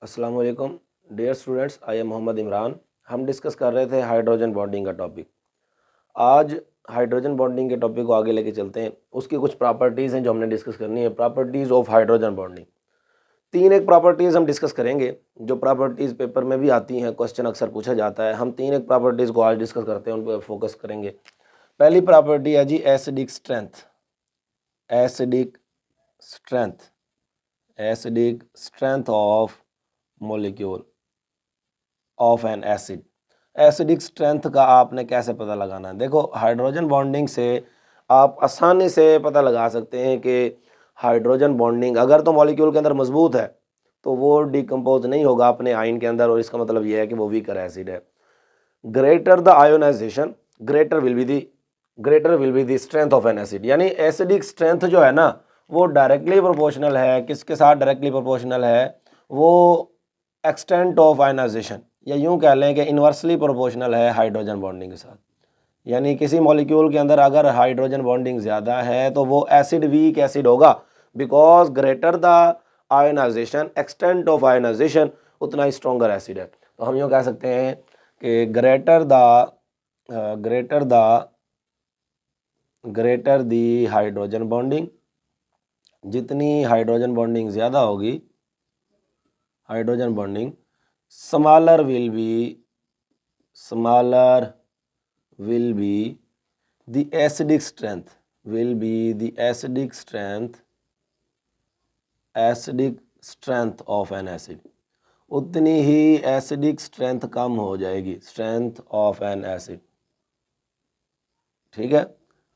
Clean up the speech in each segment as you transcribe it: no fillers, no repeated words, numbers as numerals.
अस्सलाम वालेकुम dear students, I am Mohammad Imran. हम डिस्कस कर रहे थे हाइड्रोजन बॉन्डिंग का टॉपिक। आज हाइड्रोजन बॉन्डिंग के टॉपिक को आगे लेके चलते हैं। उसकी कुछ प्रॉपर्टीज़ हैं जो हमने डिस्कस करनी है। प्रॉपर्टीज़ ऑफ हाइड्रोजन बॉन्डिंग, तीन एक प्रॉपर्टीज़ हम डिस्कस करेंगे जो प्रॉपर्टीज़ पेपर में भी आती हैं, क्वेश्चन अक्सर पूछा जाता है। हम तीन एक प्रॉपर्टीज़ को आज डिस्कस करते हैं, उन पर फोकस करेंगे। पहली प्रॉपर्टी है जी acidic strength. Acidic strength, acidic strength of molecule of an acid. Acidic strength का आपने कैसे पता लगाना है? देखो, हाइड्रोजन बॉन्डिंग से आप आसानी से पता लगा सकते हैं कि हाइड्रोजन बॉन्डिंग अगर तो मॉलिक्यूल के अंदर मजबूत है तो वो डिकम्पोज नहीं होगा अपने आयन के अंदर, और इसका मतलब ये है कि वो वीकर एसिड है। Greater the ionization greater will be the strength of an acid. यानी एसिडिक स्ट्रेंथ जो है ना वो डायरेक्टली प्रोपोर्शनल है, किसके साथ डायरेक्टली प्रोपोर्शनल है? वो एक्सटेंट ऑफ आयोनाइजेशन, या यूं कह लें कि इन्वर्सली प्रोपोर्शनल है हाइड्रोजन बॉन्डिंग के साथ। यानी किसी मॉलिक्यूल के अंदर अगर हाइड्रोजन बॉन्डिंग ज़्यादा है तो वो एसिड वीक एसिड होगा, because greater the ionization, extent of ionization, उतना ही स्ट्रॉन्गर एसिड है। तो हम यूँ कह सकते हैं कि ग्रेटर दी हाइड्रोजन बॉन्डिंग, जितनी हाइड्रोजन बॉन्डिंग ज़्यादा होगी, hydrogen bonding smaller will be the acidic strength, acidic strength of an acid। उतनी ही एसिडिक स्ट्रेंथ कम हो जाएगी, स्ट्रेंथ ऑफ एन एसिड। ठीक है,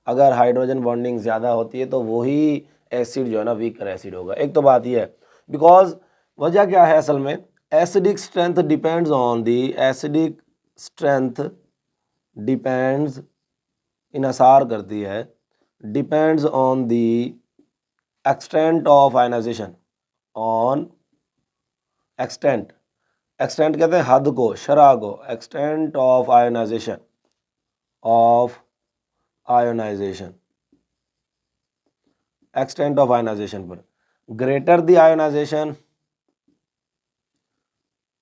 अगर हाइड्रोजन बॉन्डिंग ज़्यादा होती है तो वही एसिड जो है ना वीकर एसिड होगा। एक तो बात यह है, बिकॉज वजह क्या है असल में, acidic strength depends on the acidic strength depends, इनसार करती है, depends on the extent of ionization, on extent, extent कहते हैं हद को, शरह को, extent of ionization, extent of ionization पर। ग्रेटर द आयोनाइजेशन,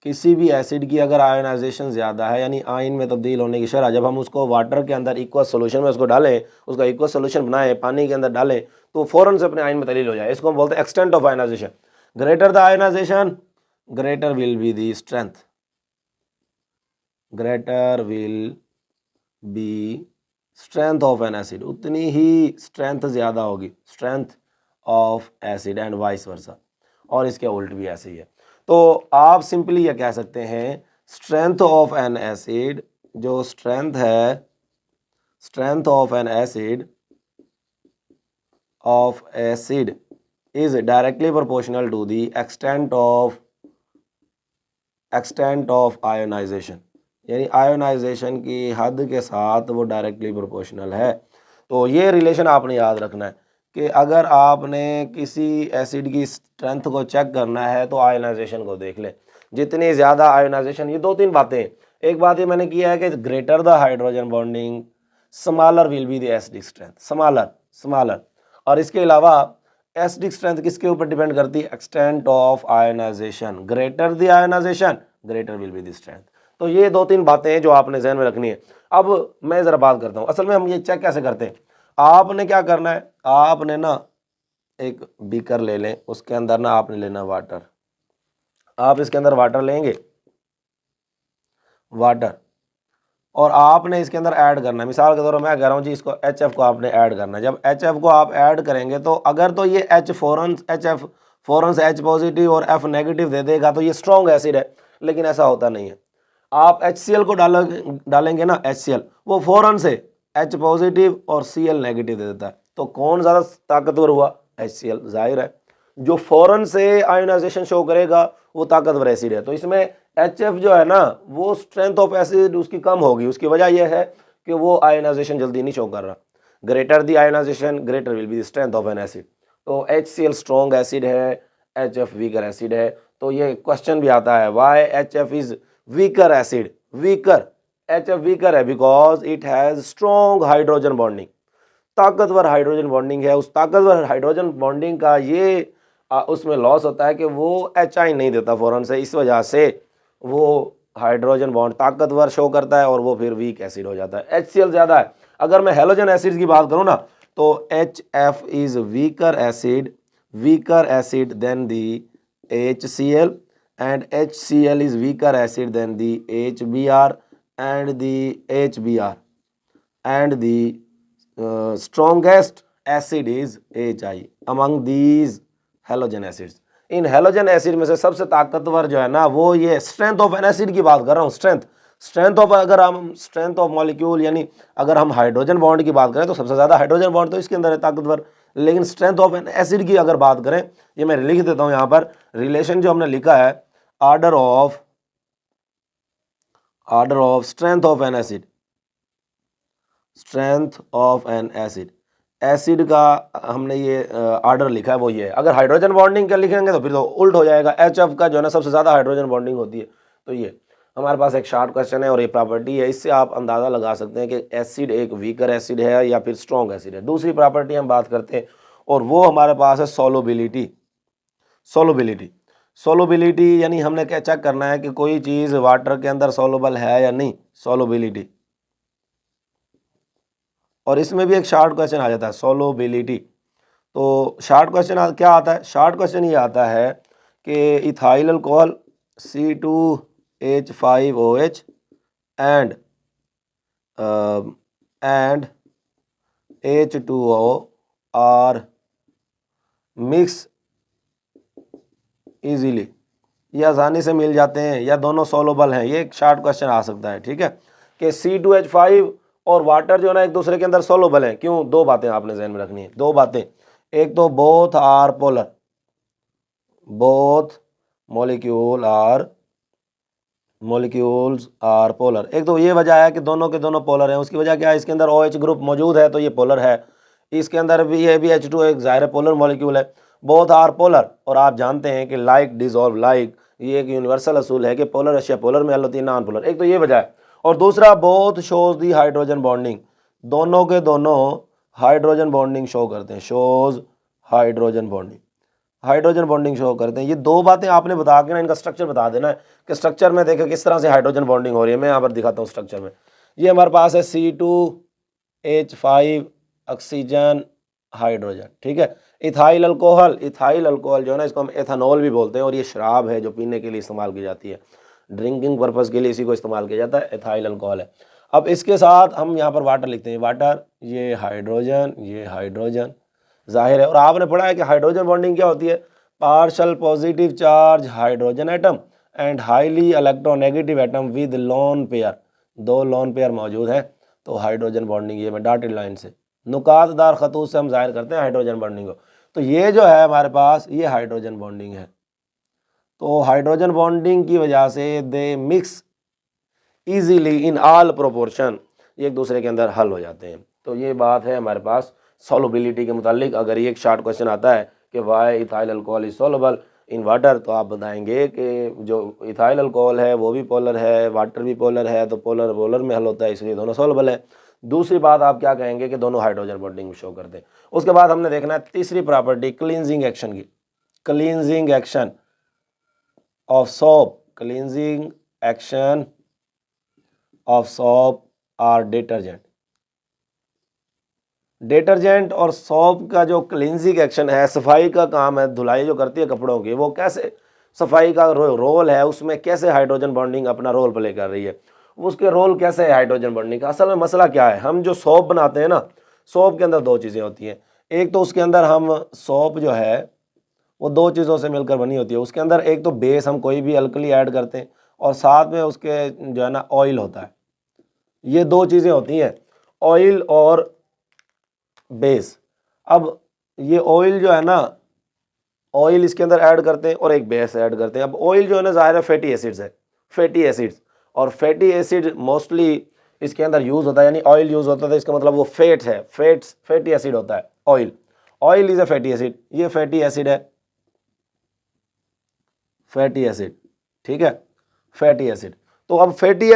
किसी भी एसिड की अगर आयोनाइजेशन ज़्यादा है यानी आयन में तब्दील होने की शरह, जब हम उसको वाटर के अंदर इक्वस सोल्यूशन में उसको डालें, उसका इक्वस सोल्यूशन बनाएं, पानी के अंदर डालें तो फ़ौरन से अपने आयन में तब्दील हो जाए, इसको हम बोलते हैं extent of ionization. Greater the ionization greater will be the strength, greater will be strength of an acid, उतनी ही स्ट्रेंथ ज़्यादा होगी, strength of acid, and vice versa, और इसके उल्ट भी ऐसे ही है। तो आप सिंपली ये कह सकते हैं स्ट्रेंथ ऑफ एन एसिड, जो स्ट्रेंथ है, strength of an acid is directly proportional to the extent of ionization, यानी आयोनाइजेशन की हद के साथ वो डायरेक्टली प्रोपोर्शनल है। तो ये रिलेशन आपने याद रखना है कि अगर आपने किसी एसिड की स्ट्रेंथ को चेक करना है तो आयोनाइजेशन को देख ले, जितनी ज़्यादा आयोनाइजेशन, ये दो तीन बातें। एक बात ये मैंने किया है कि greater the hydrogen bonding smaller will be the acidic strength, smaller. और इसके अलावा एसिडिक स्ट्रेंथ किसके ऊपर डिपेंड करती है? Extent of ionization, greater the ionization greater will be the strength. तो ये दो तीन बातें हैं जो आपने जहन में रखनी है। अब मैं ज़रा बात करता हूँ, असल में हम ये चेक कैसे करते हैं। आपने क्या करना है, आपने ना एक बीकर ले लें, उसके अंदर ना आपने लेना वाटर, आप इसके अंदर वाटर लेंगे, वाटर, और आपने इसके अंदर ऐड करना है। मिसाल के तौर पर मैं कह रहा हूँ जी, इसको HF को आपने ऐड करना है। जब HF को आप ऐड करेंगे तो अगर तो ये HF फ़ौरन से H पॉजिटिव और F नेगेटिव दे देगा तो ये स्ट्रॉन्ग एसिड है, लेकिन ऐसा होता नहीं है। आप HCl को डालेंगे ना, HCl, वो फ़ौरन से H पॉजिटिव और Cl नेगेटिव दे देता है। तो कौन ज़्यादा ताकतवर हुआ? HCl, जाहिर है। जो फ़ौरन से आयोनाइजेशन शो करेगा वो ताकतवर एसिड है। तो इसमें HF जो है ना वो स्ट्रेंथ ऑफ एसिड उसकी कम होगी। उसकी वजह यह है कि वो आयोनाइजेशन जल्दी नहीं शो कर रहा। Greater the ionization greater will be the strength of an acid. तो HCl स्ट्रॉन्ग एसिड है, HF वीकर एसिड है। तो ये क्वेश्चन भी आता है, why HF is weaker acid? HF weaker है because it has strong hydrogen bonding, ताकतवर हाइड्रोजन बॉन्डिंग है। उस ताकतवर हाइड्रोजन बॉन्डिंग का ये उसमें लॉस होता है कि वो HI नहीं देता फ़ौरन से, इस वजह से वो हाइड्रोजन बॉन्ड ताकतवर शो करता है और वो फिर वीक एसिड हो जाता है। HCl ज़्यादा है। अगर मैं हैलोजन एसिड की बात करूँ ना तो HF is weaker acid than the HCl and HCl is weaker acid than the HBr and the HBr and the strongest acid is HI among these halogen acids। In halogen acid में से सबसे ताकतवर जो है ना वो ये strength of an acid की बात कर रहा हूँ। स्ट्रेंथ ऑफ, अगर हम स्ट्रेंथ ऑफ मॉलिक्यूल यानी अगर हम हाइड्रोजन बॉन्ड की बात करें तो सबसे ज़्यादा हाइड्रोजन बॉन्ड तो इसके अंदर है ताकतवर। लेकिन स्ट्रेंथ ऑफ एन एसिड की अगर बात करें, ये मैं लिख देता हूँ यहाँ पर, रिलेशन जो हमने लिखा है, order of strength of an acid, strength of an acid, acid का हमने ये ऑर्डर लिखा है वो ये है। अगर हाइड्रोजन बॉन्डिंग का लिखेंगे तो फिर तो उल्ट हो जाएगा, HF का जो है ना सबसे ज़्यादा हाइड्रोजन बॉन्डिंग होती है। तो ये हमारे पास एक शॉर्ट क्वेश्चन है और ये प्रॉपर्टी है, इससे आप अंदाज़ा लगा सकते हैं कि एसिड एक वीकर एसिड है या फिर स्ट्रॉन्ग एसिड है। दूसरी प्रॉपर्टी हम बात करते हैं और वो हमारे पास है सोलोबिलिटी यानी हमने क्या चेक करना है कि कोई चीज़ वाटर के अंदर सोलुबल है या नहीं, सोलोबिलिटी। और इसमें भी एक शॉर्ट क्वेश्चन आ जाता है सोलोबिलिटी। तो शॉर्ट क्वेश्चन क्या आता है? शॉर्ट क्वेश्चन ये आता है कि ethyl alcohol C2H5OH and H2O are mix easily, ये आसानी से मिल जाते हैं या दोनों सोलुबल हैं। ये एक शॉर्ट क्वेश्चन आ सकता है, ठीक है, कि C2H5 और वाटर जो है ना एक दूसरे के अंदर सोलुबल हैं। क्यों? दो बातें आपने जहन में रखनी है, दो बातें। एक तो both are polar, both molecules are polar. एक तो ये वजह है कि दोनों के दोनों पोलर हैं। उसकी वजह क्या है? इसके अंदर OH ग्रुप मौजूद है तो ये पोलर है। इसके अंदर भी ये भी H2 एक ज़ाहिर पोलर मॉलिक्यूल है। बोथ आर पोलर, और आप जानते हैं कि लाइक डिसॉल्व लाइक, ये एक यूनिवर्सल असूल है कि पोलर अशिया पोलर में हल होती है, नॉन पोलर। एक तो ये वजह है। और दूसरा, both shows the hydrogen bonding, दोनों के दोनों हाइड्रोजन बॉन्डिंग शो करते हैं, शोज हाइड्रोजन बॉन्डिंग शो करते हैं। ये दो बातें आपने बता के ना इनका स्ट्रक्चर बता देना है कि स्ट्रक्चर में देखें किस तरह से हाइड्रोजन बॉन्डिंग हो रही है। मैं यहाँ पर दिखाता हूँ स्ट्रक्चर में। ये हमारे पास है C2H5 ऑक्सीजन हाइड्रोजन, ठीक है। इथाइल अल्कोहल जो है ना इसको हम एथेनॉल भी बोलते हैं और ये शराब है जो पीने के लिए इस्तेमाल की जाती है, ड्रिंकिंग पर्पज़ के लिए इसी को इस्तेमाल किया जाता है, एथाइल अल्कोहल है। अब इसके साथ हम यहाँ पर वाटर लिखते हैं, वाटर, ये हाइड्रोजन जाहिर है। और आपने पढ़ा है कि हाइड्रोजन बॉन्डिंग क्या होती है? Partial positive charge hydrogen atom and highly electronegative atom with lone pair, दो लोन पेयर मौजूद है तो हाइड्रोजन बॉन्डिंग, ये मैं डॉटेड लाइन से नुकातदार खतूत से हम जाहिर करते हैं हाइड्रोजन बॉन्डिंग को। तो ये जो है हमारे पास ये हाइड्रोजन बॉन्डिंग है। तो हाइड्रोजन बॉन्डिंग की वजह से they mix easily in all proportion, ये एक दूसरे के अंदर हल हो जाते हैं। तो ये बात है हमारे पास सॉल्युबिलिटी के मुतालिक। अगर ये एक शॉर्ट क्वेश्चन आता है कि why ethyl alcohol is soluble in water, तो आप बताएंगे कि जो इथाइल अल्कोहल है वो भी पोलर है, वाटर भी पोलर है, तो पोलर में हल होता है, इसलिए दोनों सॉल्युबल है। दूसरी बात आप क्या कहेंगे कि दोनों हाइड्रोजन बॉन्डिंग शो करते हैं। उसके बाद हमने देखना है तीसरी प्रॉपर्टी क्लींजिंग एक्शन की, cleansing action of soap, cleansing action of soap और डिटर्जेंट और सोप का जो क्लींजिंग एक्शन है, सफाई का काम है, धुलाई जो करती है कपड़ों की, वो कैसे सफाई का रोल है, उसमें कैसे हाइड्रोजन बॉन्डिंग अपना रोल प्ले कर रही है, उसके रोल कैसे है हाइड्रोजन बॉन्डिंग का। असल में मसला क्या है, हम जो सोप बनाते हैं ना, सोप के अंदर दो चीज़ें होती हैं। एक तो उसके अंदर हम सोप जो है वो दो चीज़ों से मिलकर बनी होती है। उसके अंदर एक तो बेस, हम कोई भी अल्कली ऐड करते हैं, और साथ में उसके जो है ना ऑयल होता है। ये दो चीज़ें होती हैं, ऑयल और बेस। अब ये ऑयल जो है ना, ऑयल इसके अंदर ऐड करते हैं और एक बेस ऐड करते हैं। अब ऑयल जो है ना ज़ाहिर है फैटी एसिड्स है, फैटी एसिड्स, और फैटी एसिड मोस्टली इसके अंदर यूज़ होता है, यानी ऑयल यूज़ होता है तो इसका मतलब वो फैट है, फैटी एसिड होता है oil is a fatty acid. ये फैटी एसिड है, फैटी एसिड, ठीक है, फैटी एसिड। तो अब फैटी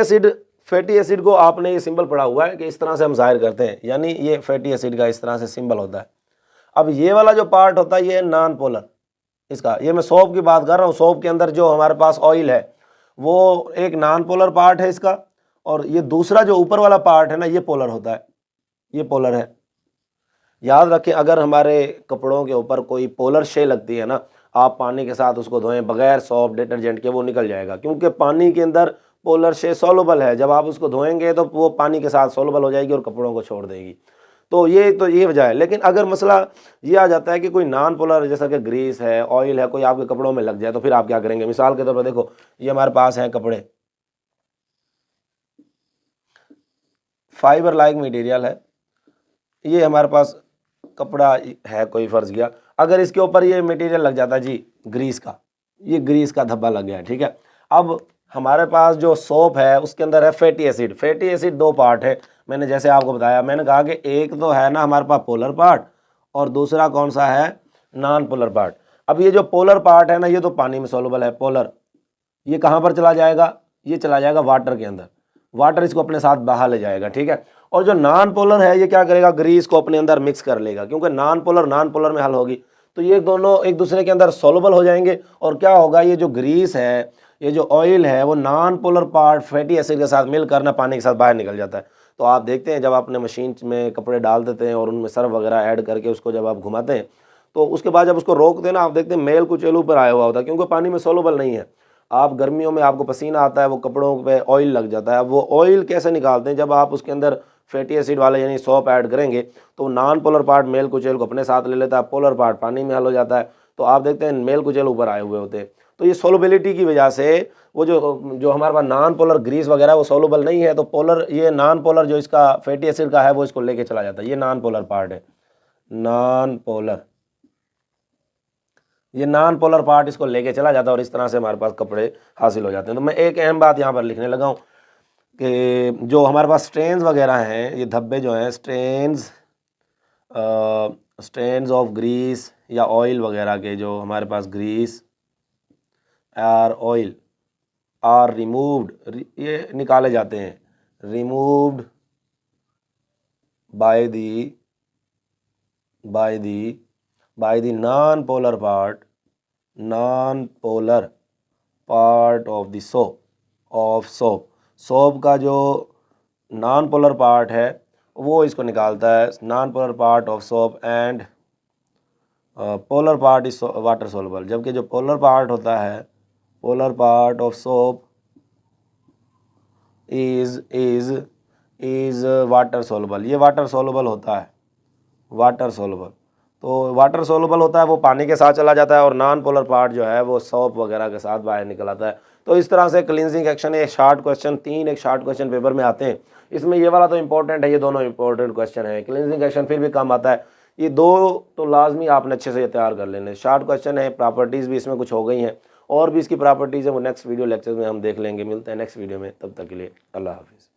एसिड को आपने ये सिंबल पढ़ा हुआ है कि इस तरह से हम जाहिर करते हैं, यानी ये फैटी एसिड का इस तरह से सिंबल होता है। अब ये वाला जो पार्ट होता है ये नॉन पोलर, इसका, ये मैं सोप की बात कर रहा हूँ। सोप के अंदर जो हमारे पास ऑयल है वो एक नॉन पोलर पार्ट है इसका, और ये दूसरा जो ऊपर वाला पार्ट है ना ये पोलर होता है, ये पोलर है। याद रखें, अगर हमारे कपड़ों के ऊपर कोई पोलर शे लगती है ना, आप पानी के साथ उसको धोएं बगैर सॉप डिटर्जेंट के, वो निकल जाएगा, क्योंकि पानी के अंदर पोलर शे सॉल्युबल है। जब आप उसको धोएंगे तो वो पानी के साथ सॉल्युबल हो जाएगी और कपड़ों को छोड़ देगी। तो ये वजह है। लेकिन अगर मसला ये आ जाता है कि कोई नॉन पोलर जैसा कि ग्रीस है, ऑयल है, कोई आपके कपड़ों में लग जाए, तो फिर आप क्या करेंगे? मिसाल के तौर पर देखो, ये हमारे पास हैं कपड़े, फाइबर लाइक मटेरियल है, ये हमारे पास कपड़ा है कोई, फर्ज किया अगर इसके ऊपर ये मटेरियल लग जाता है जी ग्रीस का, ये ग्रीस का धब्बा लग गया है, ठीक है। अब हमारे पास जो सोप है उसके अंदर है फैटी एसिड। फैटी एसिड दो पार्ट है, मैंने जैसे आपको बताया, मैंने कहा कि एक तो है ना हमारे पास पोलर पार्ट और दूसरा कौन सा है? Non polar part. अब ये जो पोलर पार्ट है ना ये तो पानी में सोलुबल है, पोलर, ये कहाँ पर चला जाएगा? ये चला जाएगा वाटर के अंदर, वाटर इसको अपने साथ बहा ले जाएगा, ठीक है। और जो नॉन पोलर है ये क्या करेगा? ग्रीस को अपने अंदर मिक्स कर लेगा, क्योंकि नॉन पोलर में हल होगी, तो ये दोनों एक दूसरे के अंदर सोलुबल हो जाएंगे। और क्या होगा? ये जो ग्रीस है, ये जो ऑयल है, वो non polar part fatty acid के साथ मिलकर ना पानी के साथ बाहर निकल जाता है। तो आप देखते हैं जब आपने मशीन में कपड़े डाल देते हैं और उनमें सर्फ वगैरह ऐड करके उसको जब आप घुमाते हैं, तो उसके बाद जब उसको रोकते हैं ना, आप देखते हैं मेल कुचेल ऊपर आया हुआ होता है, क्योंकि पानी में सोलुबल नहीं है। आप गर्मियों में आपको पसीना आता है, वो कपड़ों पे ऑयल लग जाता है, वो ऑयल कैसे निकालते हैं? जब आप उसके अंदर फैटी एसिड वाले यानी सोप ऐड करेंगे तो नॉन पोलर पार्ट मेल कुचेल को अपने साथ ले लेता है, पोलर पार्ट पानी में हल हो जाता है। तो आप देखते हैं मेल कुचेल ऊपर आए हुए होते हैं। तो ये सोलबिलिटी की वजह से वो जो हमारे पास नॉन पोलर ग्रीस वगैरह वो सोलुबल नहीं है, तो पोलर, ये नॉन पोलर जो इसका फैटी एसिड का है वो इसको लेके चला जाता है। ये नॉन पोलर पार्ट है, नॉन पोलर, ये नॉन पोलर पार्ट इसको लेके चला जाता है और इस तरह से हमारे पास कपड़े हासिल हो जाते हैं। तो मैं एक अहम बात यहाँ पर लिखने लगा हूँ कि जो हमारे पास स्ट्रेन्स वगैरह हैं, ये धब्बे जो हैं, स्ट्रेन्स ऑफ ग्रीस या ऑयल वगैरह के, जो हमारे पास ग्रीस और ऑयल आर रिमूव्ड, ये निकाले जाते हैं, removed by the non polar part of the soap. Soap का जो नॉन पोलर पार्ट है वो इसको निकालता है, non polar part of soap, and polar part is water soluble. जबकि जो पोलर पार्ट होता है, polar part of soap is water soluble, ये वाटर सोलुबल होता है, वाटर सोलुबल। तो वाटर सोलुबल होता है, वो पानी के साथ चला जाता है, और नॉन पोलर पार्ट जो है वो सोप वगैरह के साथ बाहर निकल आता है। तो इस तरह से क्लींजिंग एक्शन, एक शार्ट क्वेश्चन, एक शार्ट क्वेश्चन पेपर में आते हैं। इसमें ये वाला तो इंपॉर्टेंट है, ये दोनों इंपॉर्टेंट क्वेश्चन है। क्लींजिंग एक्शन फिर भी कम आता है, ये दो तो लाजमी आपने अच्छे से तैयार कर लेने। शार्ट क्वेश्चन है, प्रॉपर्टीज़ भी इसमें कुछ हो गई हैं, और भी इसकी प्रॉपर्टीज़ है, वो नेक्स्ट वीडियो लेक्चर में हम देख लेंगे। मिलते हैं नेक्स्ट वीडियो में, तब तक के लिए अल्लाह हाफिज़।